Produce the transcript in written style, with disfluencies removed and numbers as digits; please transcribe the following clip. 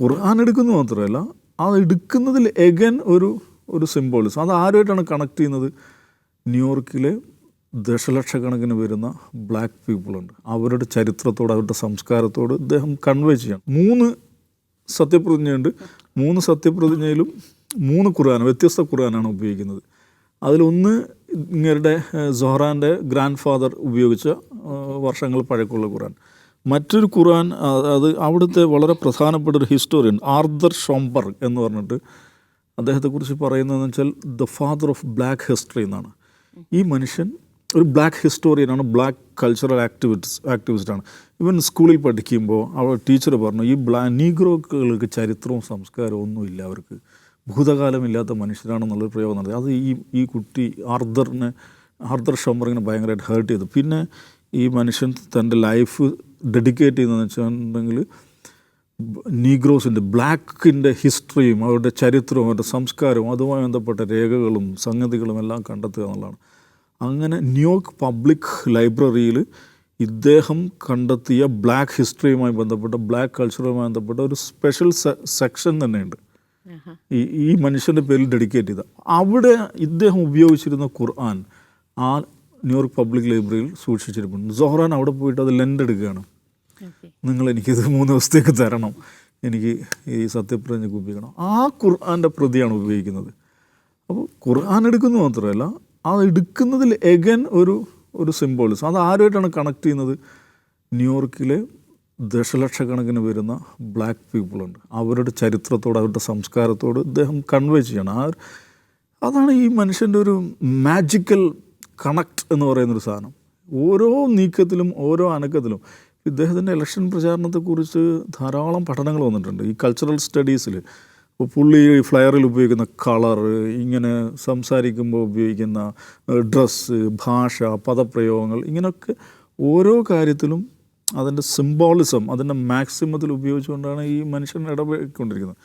ഖുർആൻ എടുക്കുന്നത് മാത്രമല്ല, അത് എടുക്കുന്നതിൽ എഗൻ ഒരു സിംബോളിസം. അത് ആരുമായിട്ടാണ് കണക്ട് ചെയ്യുന്നത്? ന്യൂയോർക്കിലെ ദശലക്ഷക്കണക്കിന് വരുന്ന ബ്ലാക്ക് പീപ്പിളുണ്ട്. അവരുടെ ചരിത്രത്തോട്, അവരുടെ സംസ്കാരത്തോട് ഇദ്ദേഹം കൺവേ ചെയ്യണം. 3 സത്യപ്രതിജ്ഞയുണ്ട്. 3 സത്യപ്രതിജ്ഞയിലും 3 ഖുർആൻ, വ്യത്യസ്ത ഖുർആനാണ് ഉപയോഗിക്കുന്നത്. അതിലൊന്ന് ഇങ്ങരുടെ സൊഹ്റാൻ്റെ ഗ്രാൻഡ് ഫാദർ ഉപയോഗിച്ച വർഷങ്ങൾ പഴക്കമുള്ള ഖുർആൻ. മറ്റൊരു ഖുർആൻ, അത് അവിടുത്തെ വളരെ പ്രധാനപ്പെട്ട ഒരു ഹിസ്റ്റോറിയൻ ആർതർ ഷോംബർഗ് എന്ന് പറഞ്ഞിട്ട് അദ്ദേഹത്തെക്കുറിച്ച് പറയുന്നതെന്ന് വെച്ചാൽ the father of black history എന്നാണ്. ഈ മനുഷ്യൻ ഒരു ബ്ലാക്ക് ഹിസ്റ്റോറിയനാണ്, ബ്ലാക്ക് കൾച്ചറൽ ആക്ടിവിസ്റ്റാണ്. ഇവൻ സ്കൂളിൽ പഠിക്കുമ്പോൾ അവൾ ടീച്ചർ പറഞ്ഞു, ഈ നീഗ്രോകൾക്ക് ചരിത്രവും സംസ്കാരവും ഒന്നുമില്ല, അവർക്ക് ഭൂതകാലമില്ലാത്ത മനുഷ്യരാണെന്നുള്ളൊരു പ്രയോഗം നടത്തി. അത് ഈ കുട്ടി ആർതർ ഷോംബർഗിനെ ഭയങ്കരമായിട്ട് ഹേർട്ട് ചെയ്തു. പിന്നെ ഈ മനുഷ്യൻ തൻ്റെ ലൈഫ് ഡെഡിക്കേറ്റ് ചെയ്യുന്നതെന്ന് വെച്ചിട്ടുണ്ടെങ്കിൽ നീഗ്രോസിൻ്റെ, ബ്ലാക്കിൻ്റെ ഹിസ്റ്ററിയും അവരുടെ ചരിത്രവും അവരുടെ സംസ്കാരവും അതുമായി ബന്ധപ്പെട്ട രേഖകളും സംഗതികളും എല്ലാം കണ്ടെത്തുക എന്നുള്ളതാണ്. അങ്ങനെ ന്യൂയോർക്ക് പബ്ലിക് ലൈബ്രറിയിൽ ഇദ്ദേഹം കണ്ടെത്തിയ ബ്ലാക്ക് ഹിസ്റ്ററിയുമായി ബന്ധപ്പെട്ട, ബ്ലാക്ക് കൾച്ചറുമായി ബന്ധപ്പെട്ട ഒരു സ്പെഷ്യൽ സെക്ഷൻ തന്നെയുണ്ട് ഈ മനുഷ്യൻ്റെ പേരിൽ ഡെഡിക്കേറ്റ് ചെയ്ത. അവിടെ ഇദ്ദേഹം ഉപയോഗിച്ചിരുന്ന ഖുർആൻ ആ ന്യൂയോർക്ക് പബ്ലിക് ലൈബ്രറിയിൽ സൂക്ഷിച്ചിരിപ്പുണ്ട്. സൊഹ്റാൻ അവിടെ പോയിട്ട് അത് ലെൻഡ് എടുക്കുകയാണ്. നിങ്ങൾ എനിക്കിത് 3 ദിവസത്തേക്ക് തരണം, എനിക്ക് ഈ സത്യപ്രതിജ്ഞ ഉപയോഗിക്കണം. ആ ഖുർആൻ്റെ പ്രതിയാണ് ഉപയോഗിക്കുന്നത്. അപ്പോൾ ഖുർആൻ എടുക്കുന്നത് മാത്രമല്ല, അത് എടുക്കുന്നതിൽ എഗൻ ഒരു സിംബോളിസം. അത് ആരുമായിട്ടാണ് കണക്ട് ചെയ്യുന്നത്? ന്യൂയോർക്കിലെ ദശലക്ഷക്കണക്കിന് വരുന്ന ബ്ലാക്ക് പീപ്പിളുണ്ട്. അവരുടെ ചരിത്രത്തോട്, അവരുടെ സംസ്കാരത്തോട് ഇദ്ദേഹം കൺവേ ചെയ്യണം. അതാണ് ഈ മനുഷ്യൻ്റെ ഒരു മാജിക്കൽ കണക്ട് എന്ന് പറയുന്നൊരു സാധനം. ഓരോ നീക്കത്തിലും ഓരോ അനക്കത്തിലും. ഇദ്ദേഹത്തിൻ്റെ ഇലക്ഷൻ പ്രചാരണത്തെക്കുറിച്ച് ധാരാളം പഠനങ്ങൾ വന്നിട്ടുണ്ട് ഈ കൾച്ചറൽ സ്റ്റഡീസിൽ. അപ്പോൾ പുള്ളി ഫ്ലയറിൽ ഉപയോഗിക്കുന്ന കളറ്, ഇങ്ങനെ സംസാരിക്കുമ്പോൾ ഉപയോഗിക്കുന്ന ഡ്രസ്സ്, ഭാഷ, പദപ്രയോഗങ്ങൾ, ഇങ്ങനെയൊക്കെ ഓരോ കാര്യത്തിലും അതിൻ്റെ സിംബോളിസം അതിൻ്റെ മാക്സിമത്തിൽ ഉപയോഗിച്ചുകൊണ്ടാണ് ഈ മനുഷ്യൻ ഇടപെട്ടുകൊണ്ടിരിക്കുന്നത്.